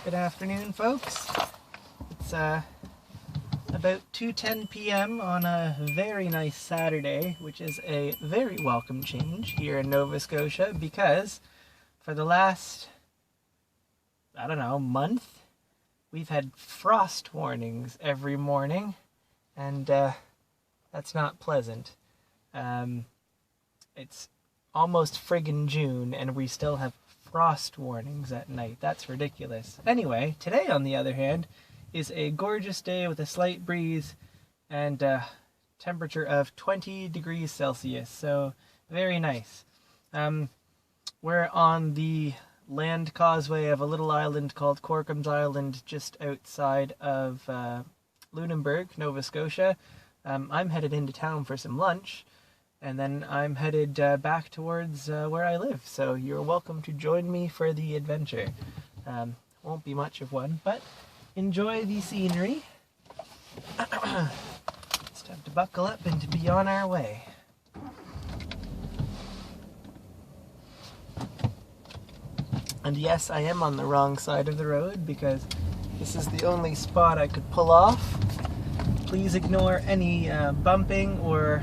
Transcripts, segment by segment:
Good afternoon, folks. It's about 2:10 p.m. on a very nice Saturday, which is a very welcome change here in Nova Scotia because for the last, month, we've had frost warnings every morning, and that's not pleasant. It's almost friggin' June, and we still have frost warnings at night. That's ridiculous. Anyway, today, on the other hand, is a gorgeous day with a slight breeze and a temperature of 20 degrees Celsius, so very nice. We're on the land causeway of a little island called Corcomb's Island just outside of Lunenburg, Nova Scotia. I'm headed into town for some lunch, and then I'm headed back towards where I live, so you're welcome to join me for the adventure. Won't be much of one, but enjoy the scenery. It's time to buckle up and to be on our way. And yes, I am on the wrong side of the road because this is the only spot I could pull off. Please ignore any bumping or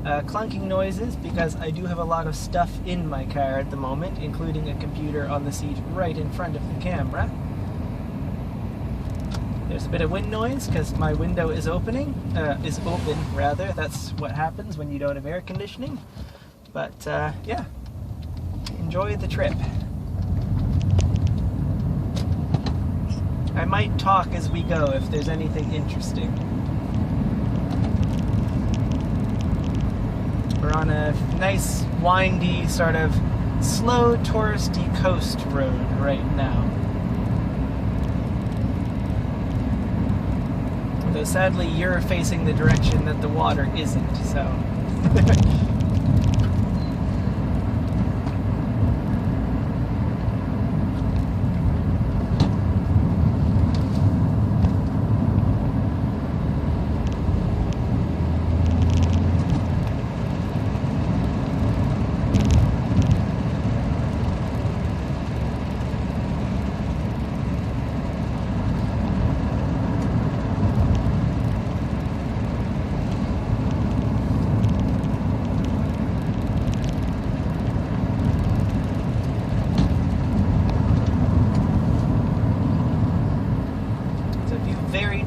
clunking noises because I do have a lot of stuff in my car at the moment, including a computer on the seat right in front of the camera. There's a bit of wind noise because my window is open. That's what happens when you don't have air conditioning. But yeah, enjoy the trip. I might talk as we go if there's anything interesting. We're on a nice, windy, sort of slow, touristy coast road right now. Though sadly, you're facing the direction that the water isn't, so...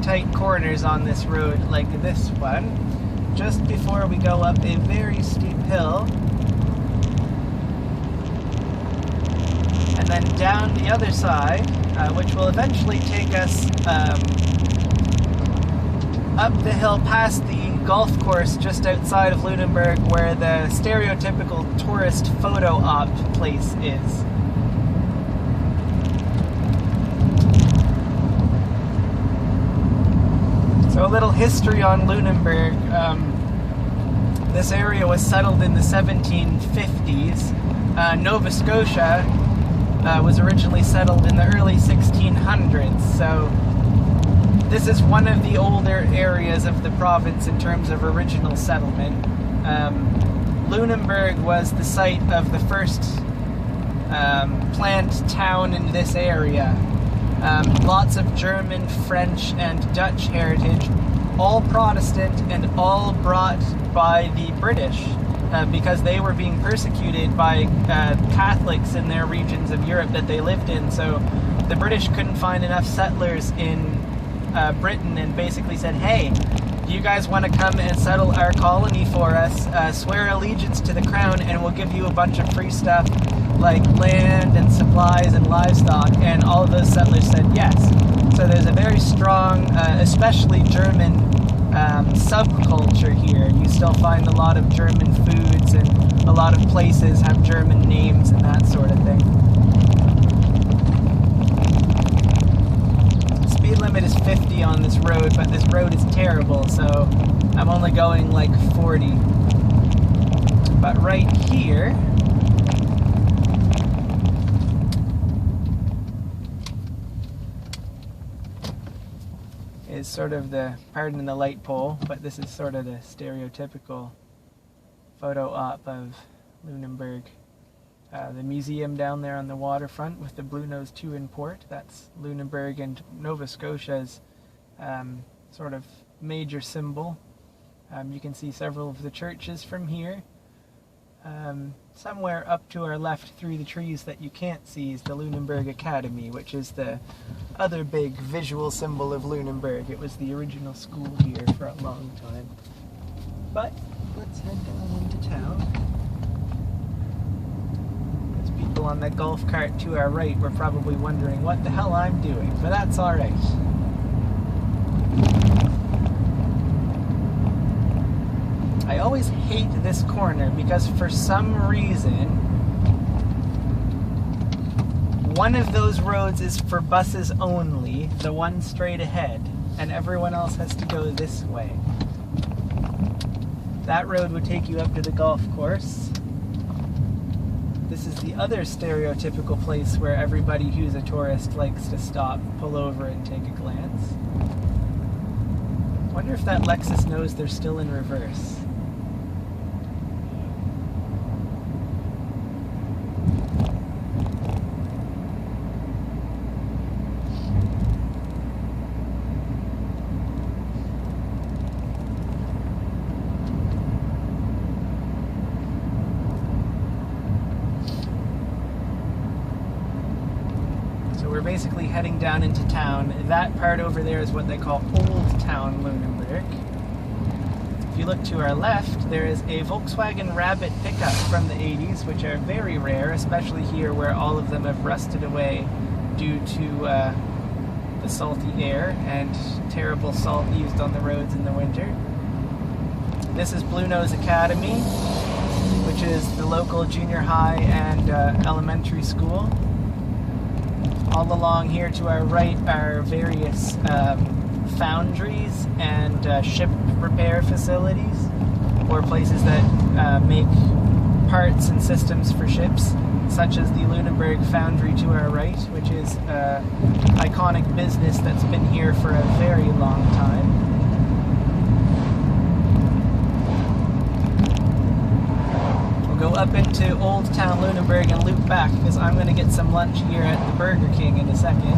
tight corners on this road like this one, just before we go up a very steep hill, and then down the other side, which will eventually take us up the hill past the golf course just outside of Lunenburg, where the stereotypical tourist photo op place is. So a little history on Lunenburg. This area was settled in the 1750s. Nova Scotia was originally settled in the early 1600s. So this is one of the older areas of the province in terms of original settlement. Lunenburg was the site of the first planned town in this area. Lots of German, French, and Dutch heritage, all Protestant and all brought by the British because they were being persecuted by Catholics in their regions of Europe that they lived in. So the British couldn't find enough settlers in Britain and basically said, hey, you guys want to come and settle our colony for us, swear allegiance to the crown, and we'll give you a bunch of free stuff like land and supplies and livestock, and all of those settlers said yes. So there's a very strong, especially German subculture here. You still find a lot of German foods, and a lot of places have German names and that sort of thing. Speed limit is 50 on this road, but this road is terrible, so I'm only going like 40. But right here is sort of the, pardon the light pole, but this is sort of the stereotypical photo op of Lunenburg. The museum down there on the waterfront with the Blue Nose 2 in port. That's Lunenburg and Nova Scotia's sort of major symbol. You can see several of the churches from here. Somewhere up to our left through the trees that you can't see is the Lunenburg Academy, which is the other big visual symbol of Lunenburg. It was the original school here for a long time. But let's head down into town. Those people on that golf cart to our right were probably wondering what the hell I'm doing, but that's alright. I always hate this corner because for some reason one of those roads is for buses only, the one straight ahead, and everyone else has to go this way. That road would take you up to the golf course. This is the other stereotypical place where everybody who's a tourist likes to stop, pull over, and take a glance. Wonder if that Lexus knows they're still in reverse. We're basically heading down into town. That part over there is what they call Old Town Lunenburg. If you look to our left, there is a Volkswagen Rabbit pickup from the 80s, which are very rare, especially here where all of them have rusted away due to the salty air and terrible salt used on the roads in the winter. This is Blue Nose Academy, which is the local junior high and elementary school. All along here to our right are various foundries and ship repair facilities, or places that make parts and systems for ships, such as the Lunenburg Foundry to our right, which is an iconic business that's been here for a very long time. Go up into Old Town Lunenburg and loop back because I'm going to get some lunch here at the Burger King in a second.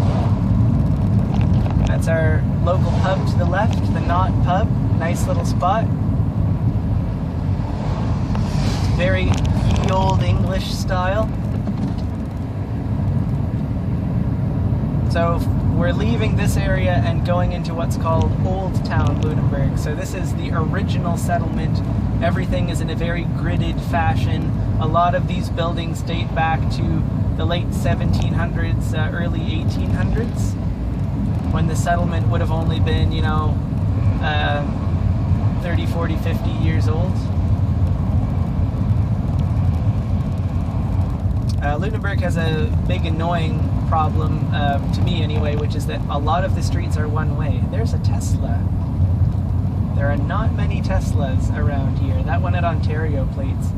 That's our local pub to the left, the Knot Pub. Nice little spot. Very ye old English style. So we're leaving this area and going into what's called Old Town Lunenburg. So this is the original settlement. Everything is in a very gridded fashion. A lot of these buildings date back to the late 1700s, early 1800s, when the settlement would have only been, 30, 40, 50 years old. Lunenburg has a big annoying problem, to me anyway, which is that a lot of the streets are one way. There's a Tesla. There are not many Teslas around here. That one had Ontario plates.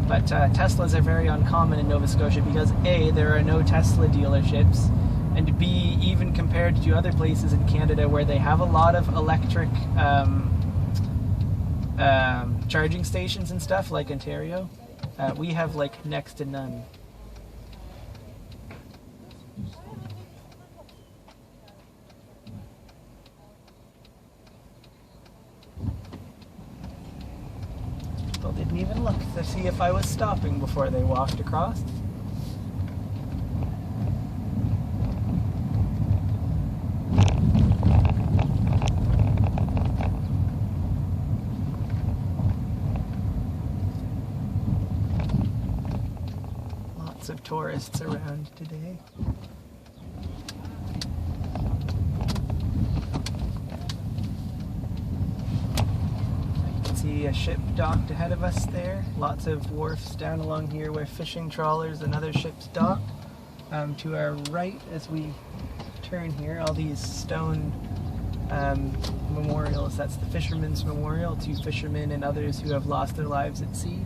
But Teslas are very uncommon in Nova Scotia because A, there are no Tesla dealerships, and B, even compared to other places in Canada where they have a lot of electric charging stations and stuff, like Ontario, we have like next to none. People didn't even look to see if I was stopping before they walked across. Lots of tourists around today. A ship docked ahead of us there. Lots of wharfs down along here where fishing trawlers and other ships dock. To our right as we turn here, all these stone memorials. That's the Fisherman's Memorial to fishermen and others who have lost their lives at sea.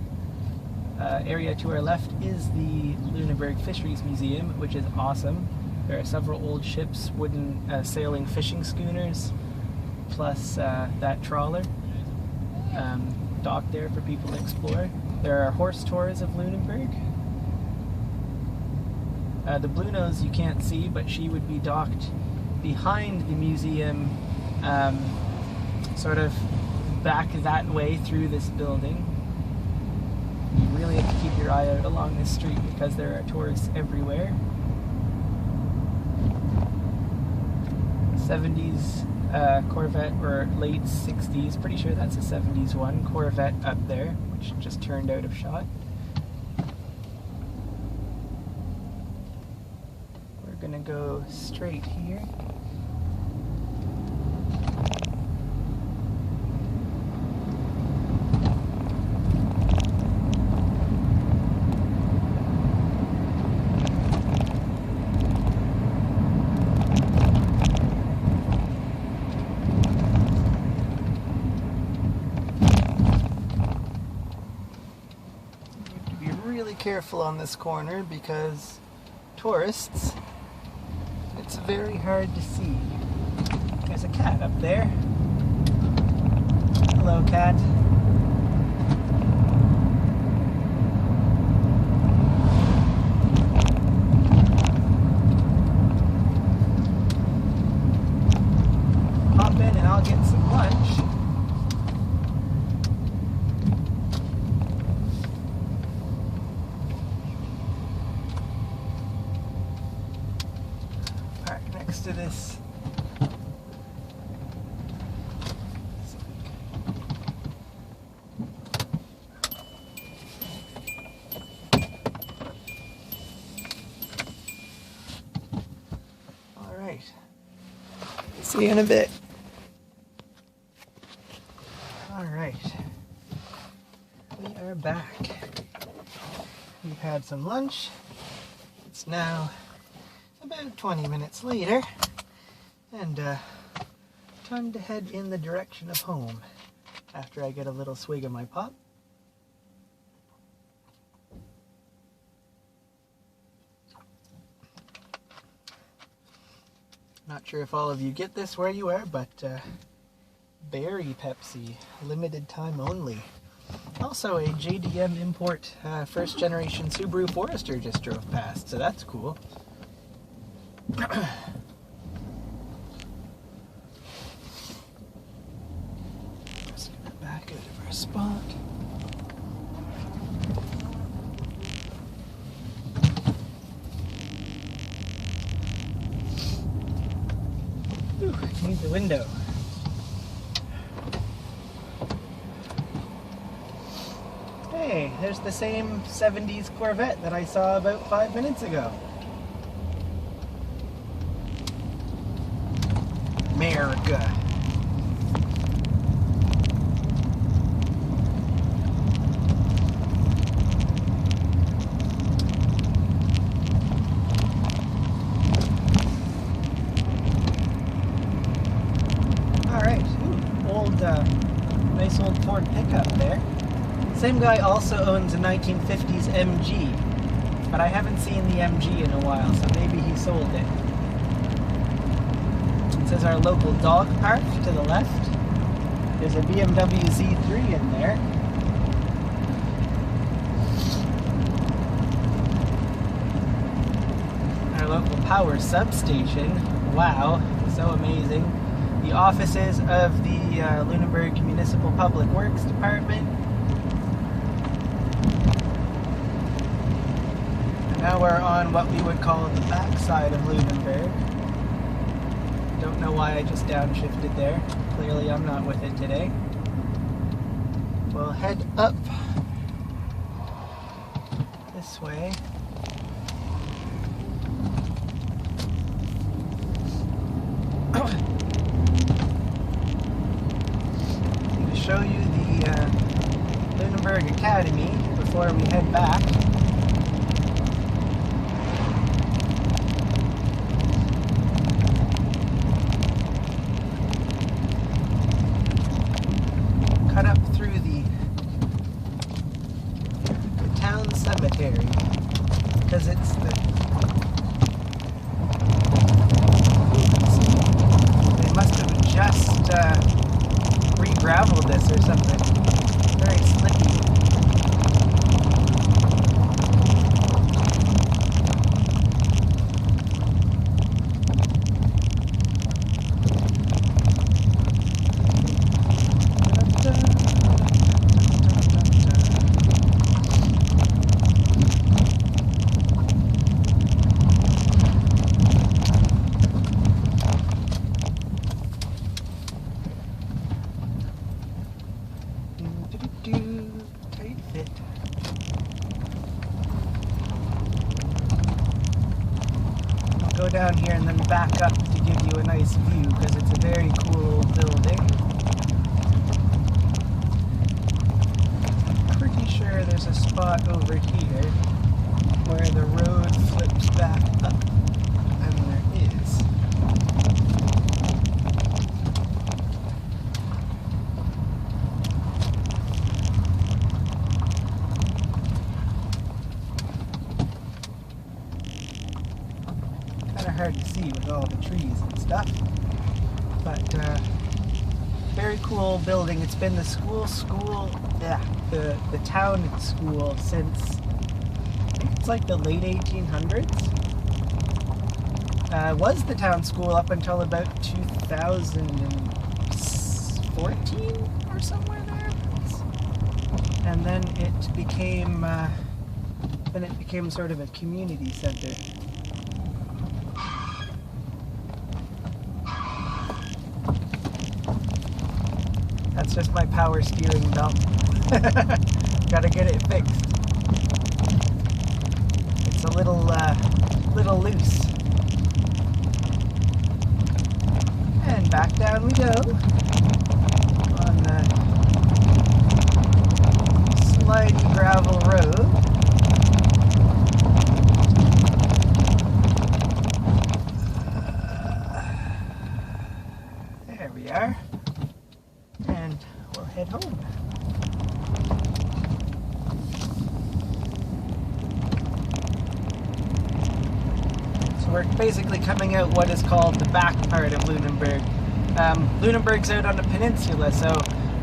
Area to our left is the Lunenburg Fisheries Museum, which is awesome. There are several old ships, wooden sailing fishing schooners, plus that trawler. Dock there for people to explore. There are horse tours of Lunenburg. The Blue Nose you can't see, but she would be docked behind the museum, sort of back that way through this building. You really have to keep your eye out along this street because there are tourists everywhere. 70s Corvette, or late 60s, pretty sure that's a 70s one, Corvette up there, which just turned out of shot. We're gonna go straight here. Careful on this corner because tourists, it's very hard to see. There's a cat up there. Hello, cat. Hop in and I'll get some lunch. To this all right, see you in a bit. All right, we are back. We've had some lunch. It's now about 20 minutes later, and time to head in the direction of home after I get a little swig of my pop. Not sure if all of you get this where you are, but berry Pepsi, limited time only. Also a JDM import, first generation Subaru Forester just drove past, so that's cool. Just gonna back out of our spot. Ooh, need the window. Hey, there's the same 70s Corvette that I saw about 5 minutes ago. America. Alright, nice old Ford pickup there. Same guy also owns a 1950s MG, but I haven't seen the MG in a while, so maybe he sold it. This is our local dog park to the left. There's a BMW Z3 in there. Our local power substation. Wow, so amazing. The offices of the Lunenburg Municipal Public Works Department. And now we're on what we would call the backside of Lunenburg. Don't know why I just downshifted there. Clearly I'm not with it today. We'll head up this way. To show you the Lunenburg Academy before we head back. Cut up through the town cemetery because it's the they must have just re-graveled this or something. Very slicky. go down here and then back up to give you a nice view because it's a very cool building. Pretty sure there's a spot over here where the road flips back up, and there is. Kind of hard to see with all the trees and stuff, but very cool building. It's been the the town school since I think it's like the late 1800s. Was the town school up until about 2014 or somewhere there, and then it became sort of a community center. That's just my power steering belt. Gotta get it fixed. It's a little loose. And back down we go on the slidey gravel road. There we are. And we'll head home. We're basically coming out what is called the back part of Lunenburg. Lunenburg's out on a peninsula, so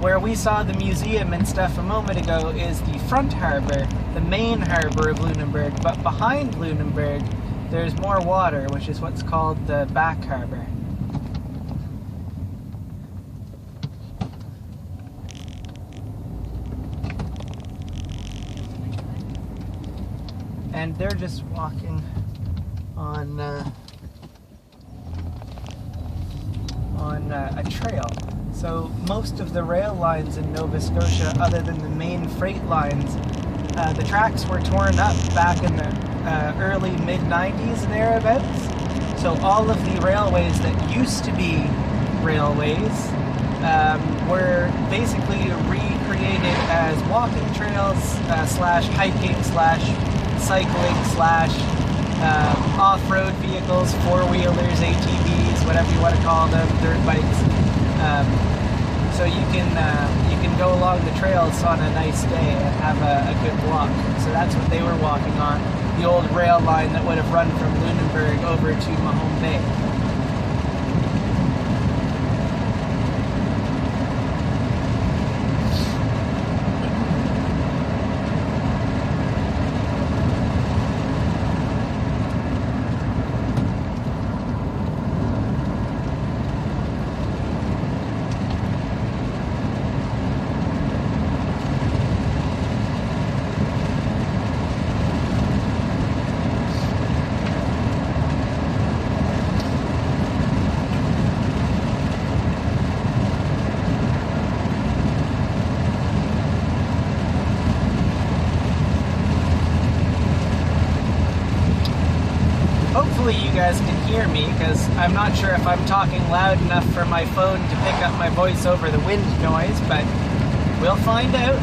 where we saw the museum and stuff a moment ago is the front harbor, the main harbor of Lunenburg, but behind Lunenburg there's more water, which is what's called the back harbor. And they're just walking on a trail. So most of the rail lines in Nova Scotia, other than the main freight lines, the tracks were torn up back in the early mid-90s thereabouts. So all of the railways that used to be railways were basically recreated as walking trails slash hiking slash cycling slash off-road vehicles, four-wheelers, ATVs, whatever you want to call them, dirt bikes. So you can go along the trails on a nice day and have a good walk. So that's what they were walking on, the old rail line that would have run from Lunenburg over to Mahone Bay. Hopefully you guys can hear me, because I'm not sure if I'm talking loud enough for my phone to pick up my voice over the wind noise, but we'll find out.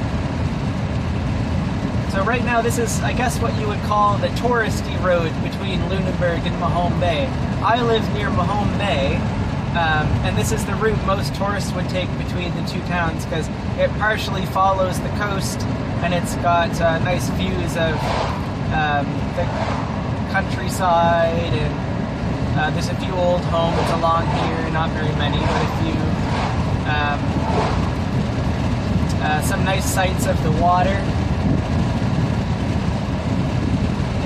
So right now this is, I guess, what you would call the touristy road between Lunenburg and Mahone Bay. I live near Mahone Bay, and this is the route most tourists would take between the two towns, because it partially follows the coast, and it's got nice views of the countryside, and there's a few old homes along here, not very many, but a few. Some nice sights of the water.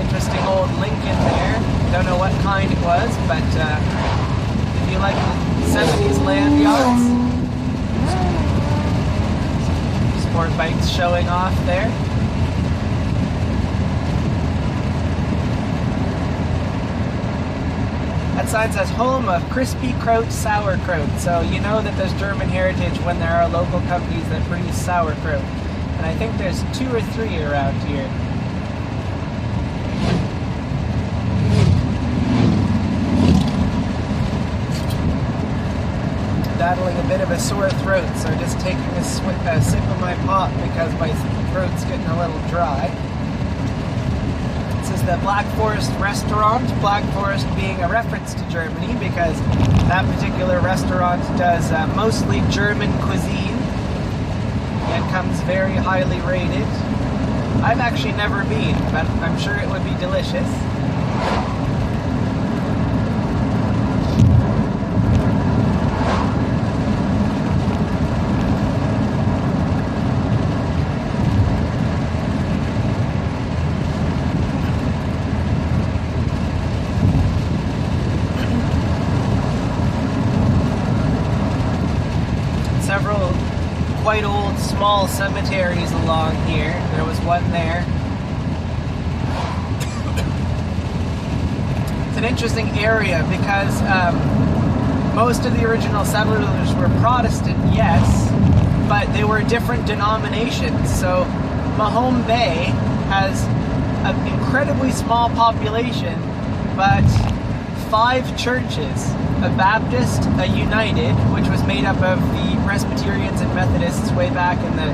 Interesting old Lincoln there. Don't know what kind it was, but if you like the 70s land yards, sport bikes showing off there. That sign says home of crispy kraut sauerkraut, so you know that there's German heritage when there are local companies that produce sauerkraut. And I think there's 2 or 3 around here. battling a bit of a sore throat, so just taking a sip of my pop because my throat's getting a little dry. This is the Black Forest restaurant, Black Forest being a reference to Germany because that particular restaurant does mostly German cuisine and comes very highly rated. I've actually never been, but I'm sure it would be delicious. Several quite old small cemeteries along here. There was one there. It's an interesting area because most of the original settlers were Protestant, yes, but they were different denominations. So Mahone Bay has an incredibly small population, but 5 churches. A Baptist, a United, which was made up of the Presbyterians and Methodists way back in the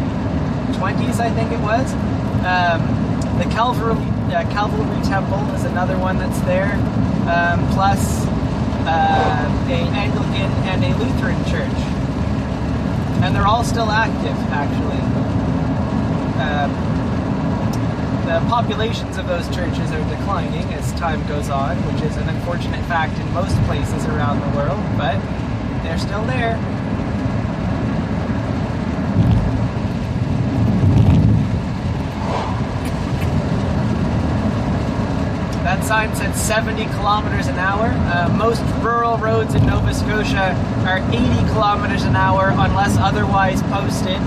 20s, I think it was. The Calvary Temple is another one that's there, plus an Anglican and a Lutheran church. And they're all still active, actually. The populations of those churches are declining as time goes on, which is an unfortunate fact in most places around the world, but they're still there. That sign said 70 kilometers an hour. Most rural roads in Nova Scotia are 80 kilometers an hour unless otherwise posted.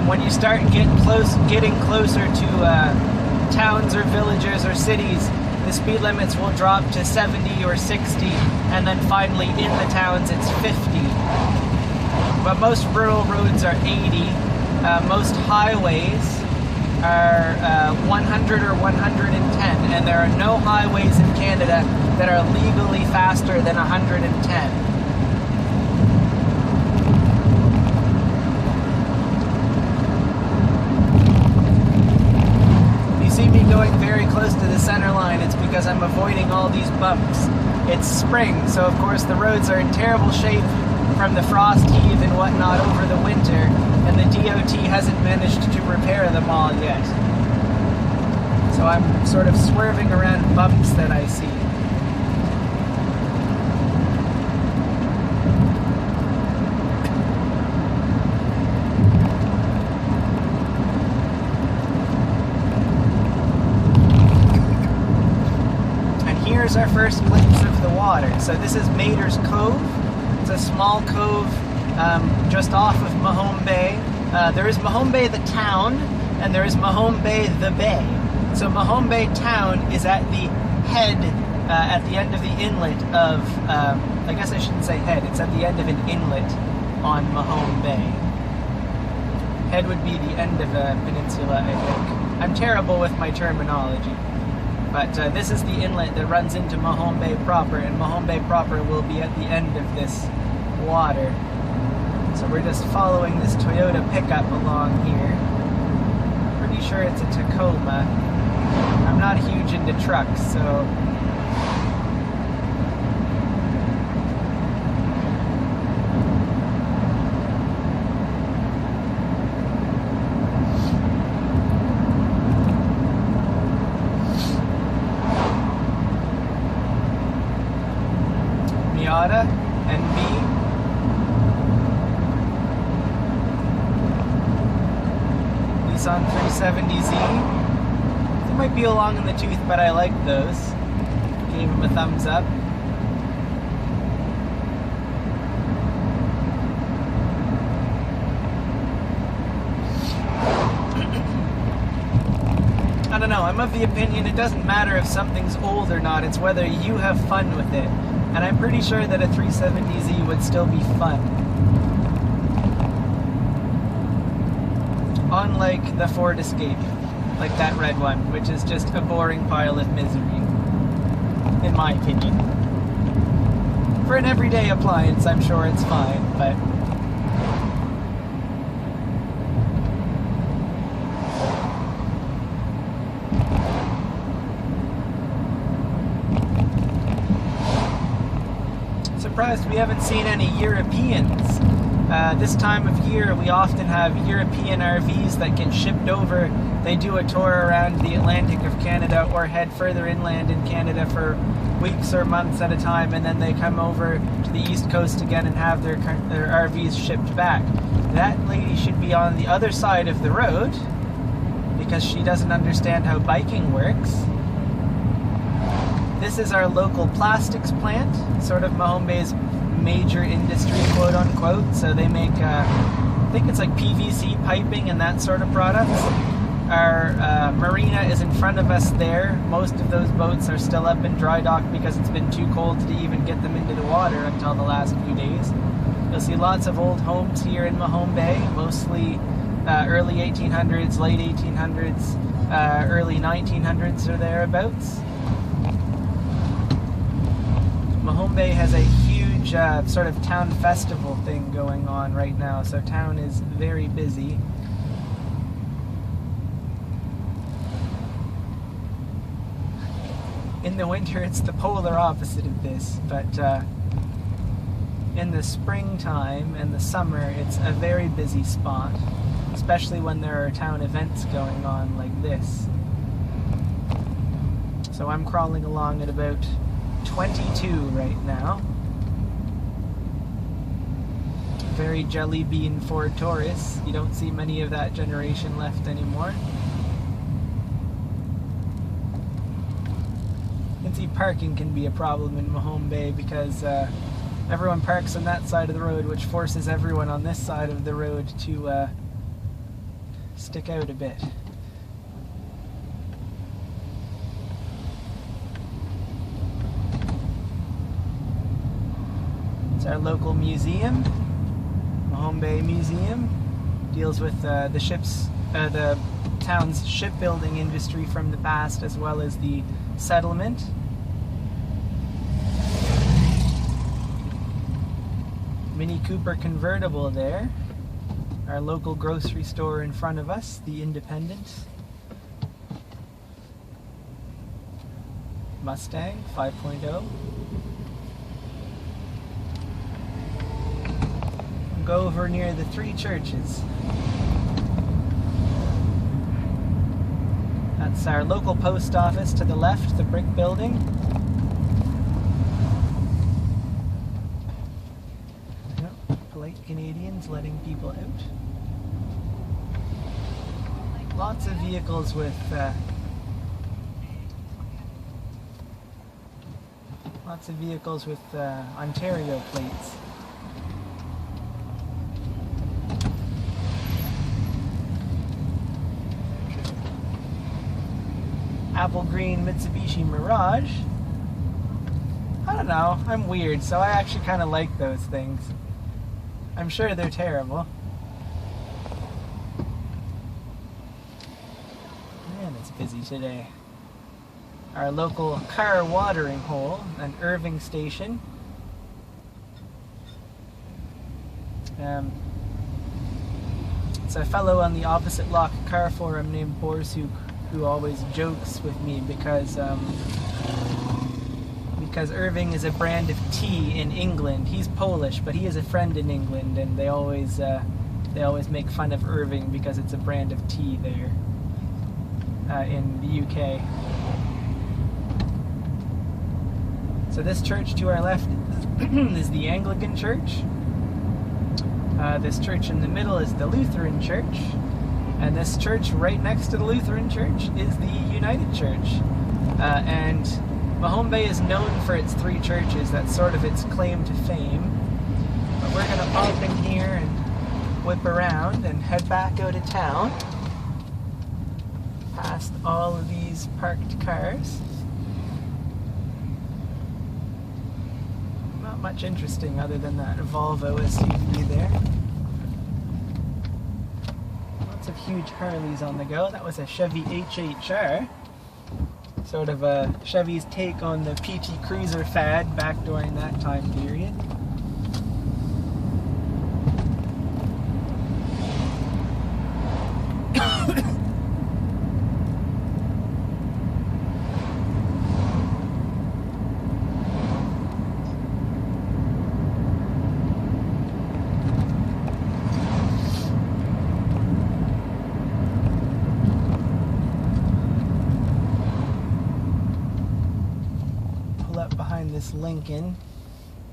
When you start getting closer to towns or villages or cities, the speed limits will drop to 70 or 60, and then finally in the towns it's 50. But most rural roads are 80. Most highways are 100 or 110, and there are no highways in Canada that are legally faster than 110. See me going very close to the center line, it's because I'm avoiding all these bumps. It's spring, so of course the roads are in terrible shape from the frost heave and whatnot over the winter, and the DOT hasn't managed to repair them all yet. So I'm sort of swerving around bumps that I see. Here's our first glimpse of the water. So this is Mater's Cove. It's a small cove just off of Mahone Bay. There is Mahone Bay the town, and there is Mahone Bay the bay. So Mahone Bay town is at the head, at the end of the inlet of, I guess I shouldn't say head, it's at the end of an inlet on Mahone Bay. Head would be the end of a peninsula, I think. I'm terrible with my terminology. But this is the inlet that runs into Mahone Bay proper, and Mahone Bay proper will be at the end of this water. So we're just following this Toyota pickup along here. Pretty sure it's a Tacoma. I'm not huge into trucks, so... Miata NB. Nissan 370Z. They might be long in the tooth, but I like those. Gave them a thumbs up. I don't know, I'm of the opinion it doesn't matter if something's old or not, it's whether you have fun with it. And I'm pretty sure that a 370Z would still be fun. Unlike the Ford Escape, like that red one, which is just a boring pile of misery, in my opinion. For an everyday appliance, I'm sure it's fine, but surprised we haven't seen any Europeans. This time of year, we often have European RVs that get shipped over. They do a tour around the Atlantic of Canada or head further inland in Canada for weeks or months at a time, and then they come over to the East Coast again and have their RVs shipped back. That lady should be on the other side of the road because she doesn't understand how biking works. This is our local plastics plant, sort of Mahone Bay's major industry, quote unquote. So they make, I think it's like PVC piping and that sort of products. Our marina is in front of us there. Most of those boats are still up in dry dock because it's been too cold to even get them into the water until the last few days. You'll see lots of old homes here in Mahone Bay, mostly early 1800s, late 1800s, early 1900s or thereabouts. Mahone Bay has a huge sort of town festival thing going on right now, so town is very busy. In the winter, it's the polar opposite of this, but in the springtime and the summer, it's a very busy spot, especially when there are town events going on like this. So I'm crawling along at about 22 right now. Very jelly bean Ford Taurus. You don't see many of that generation left anymore. You can see parking can be a problem in Mahone Bay because everyone parks on that side of the road, which forces everyone on this side of the road to stick out a bit. It's our local museum, Mahone Bay Museum. Deals with the town's shipbuilding industry from the past as well as the settlement. Mini Cooper convertible there. Our local grocery store in front of us, the Independent. Mustang 5.0. Go over near the three churches. That's our local post office to the left, the brick building. Yep, polite Canadians letting people out. Lots of vehicles with Ontario plates. Apple green Mitsubishi Mirage. I don't know, I'm weird, so I actually kind of like those things. I'm sure they're terrible. Man, it's busy today. Our local car watering hole, an Irving station. It's a fellow on the opposite lock car forum named Borsuk who always jokes with me because Irving is a brand of tea in England. He's Polish, but he has a friend in England, and they always make fun of Irving because it's a brand of tea there in the UK. So this church to our left is the Anglican Church. This church in the middle is the Lutheran Church. And this church right next to the Lutheran Church is the United Church. And Mahone Bay is known for its three churches. That's sort of its claim to fame. But we're going to pop in here and whip around and head back out of town. Past all of these parked cars. Not much interesting other than that Volvo SUV there. Of huge Harleys on the go. That was a Chevy HHR. Sort of a Chevy's take on the PT Cruiser fad back during that time period. this Lincoln.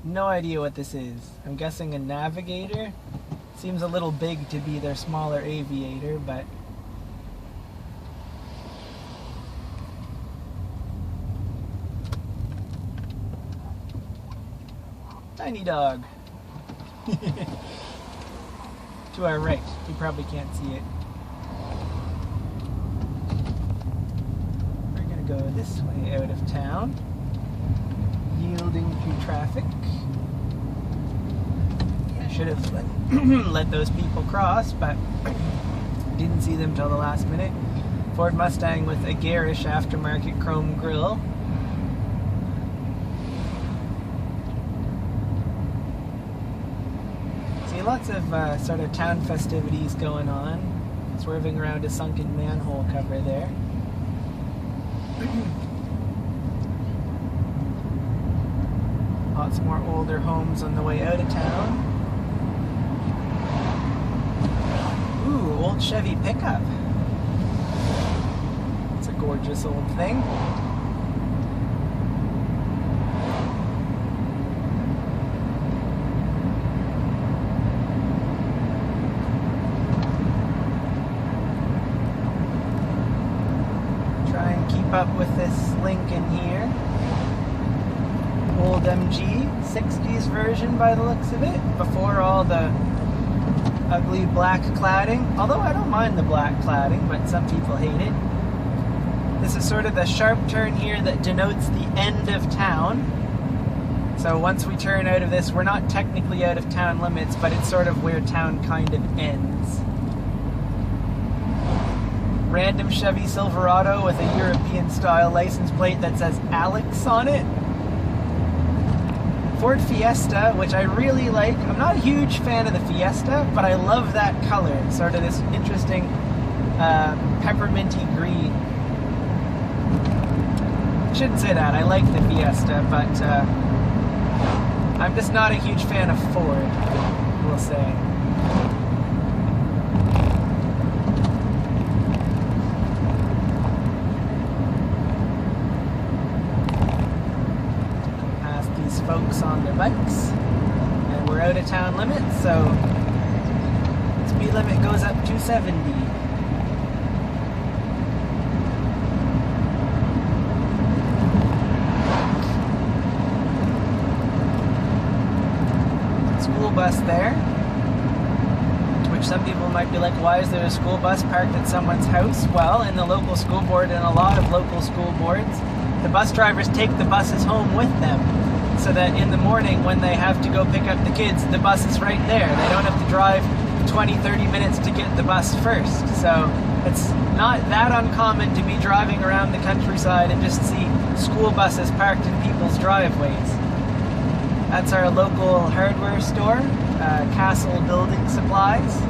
No idea what this is. I'm guessing a Navigator. Seems a little big to be their smaller Aviator, but tiny dog. To our right. You probably can't see it. We're gonna go this way out of town, yielding to traffic. Yeah, should have let those people cross, but didn't see them till the last minute. Ford Mustang with a garish aftermarket chrome grille. See lots of sort of town festivities going on. Swerving around a sunken manhole cover there. Lots more older homes on the way out of town. Ooh, old Chevy pickup. It's a gorgeous old thing. Try and keep up with this Lincoln here. Old MG, 60s version by the looks of it, before all the ugly black cladding. Although I don't mind the black cladding, but some people hate it. This is sort of the sharp turn here that denotes the end of town. So once we turn out of this, we're not technically out of town limits, but it's sort of where town kind of ends. Random Chevy Silverado with a European style license plate that says Alex on it. Ford Fiesta, which I really like. I'm not a huge fan of the Fiesta, but I love that color. Sort of this interesting pepperminty green. Shouldn't say that. I like the Fiesta, but I'm just not a huge fan of Ford, we'll say. Folks on their bikes, and we're out of town limits, so speed limit goes up to 70. School bus there, which some people might be like, why is there a school bus parked at someone's house? Well, in the local school board and a lot of local school boards, the bus drivers take the buses home with them, so that in the morning when they have to go pick up the kids, the bus is right there. They don't have to drive 20-30 minutes to get the bus first. So it's not that uncommon to be driving around the countryside and just see school buses parked in people's driveways. That's our local hardware store, Castle Building Supplies.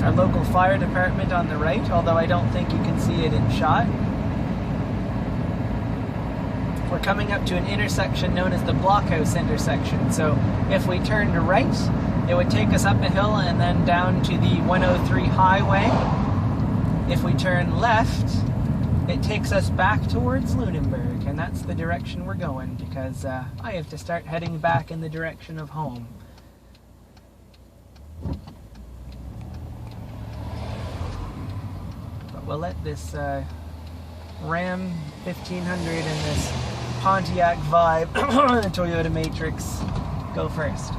Our local fire department on the right, although I don't think you can see it in shot. We're coming up to an intersection known as the Blockhouse intersection. So if we turned right, it would take us up a hill and then down to the 103 highway. If we turn left, it takes us back towards Lunenburg, and that's the direction we're going, because I have to start heading back in the direction of home. But we'll let this Ram 1500 and this Pontiac Vibe Toyota Matrix go first.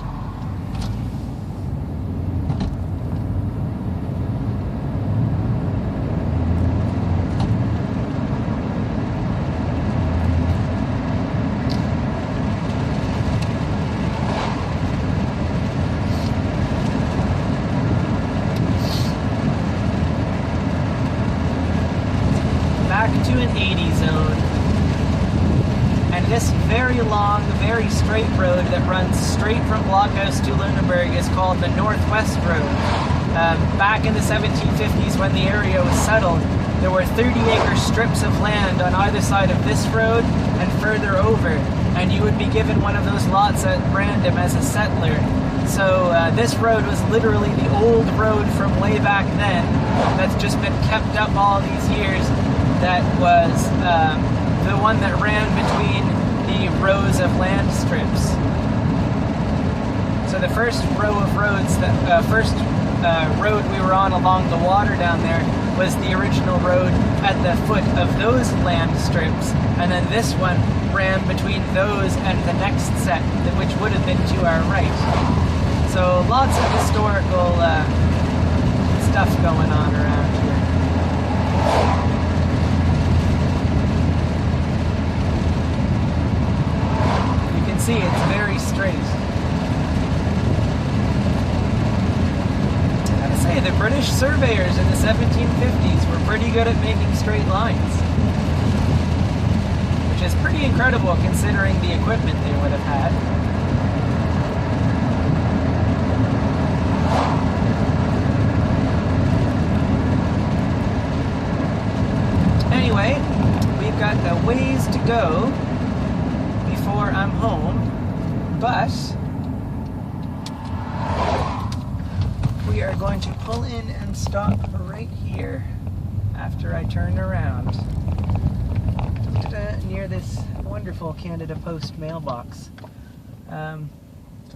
Back to an 80 zone. And this very long, very straight road that runs straight from Blockhouse to Lunenburg is called the Northwest Road. Back in the 1750s, when the area was settled, there were 30-acre strips of land on either side of this road and further over, and you would be given one of those lots at random as a settler. So this road was literally the old road from way back then that's just been kept up all these years. That was the one that ran between the rows of land strips. So the first row of roads, road we were on along the water down there was the original road at the foot of those land strips, and then this one ran between those and the next set, which would have been to our right. So lots of historical stuff going on around here. You can see it's very straight. The British surveyors in the 1750s were pretty good at making straight lines, which is pretty incredible considering the equipment they would have had. Anyway, we've got a ways to go before I'm home, but we are going to pull in and stop right here after I turn around. Near this wonderful Canada Post mailbox. A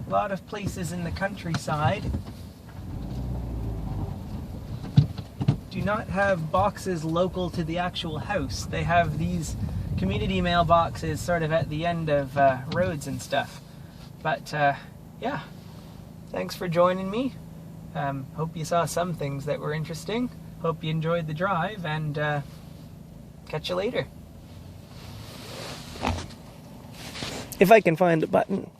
lot of places in the countryside do not have boxes local to the actual house. They have these community mailboxes sort of at the end of roads and stuff. But yeah, thanks for joining me. Hope you saw some things that were interesting. Hope you enjoyed the drive, and catch you later. If I can find the button.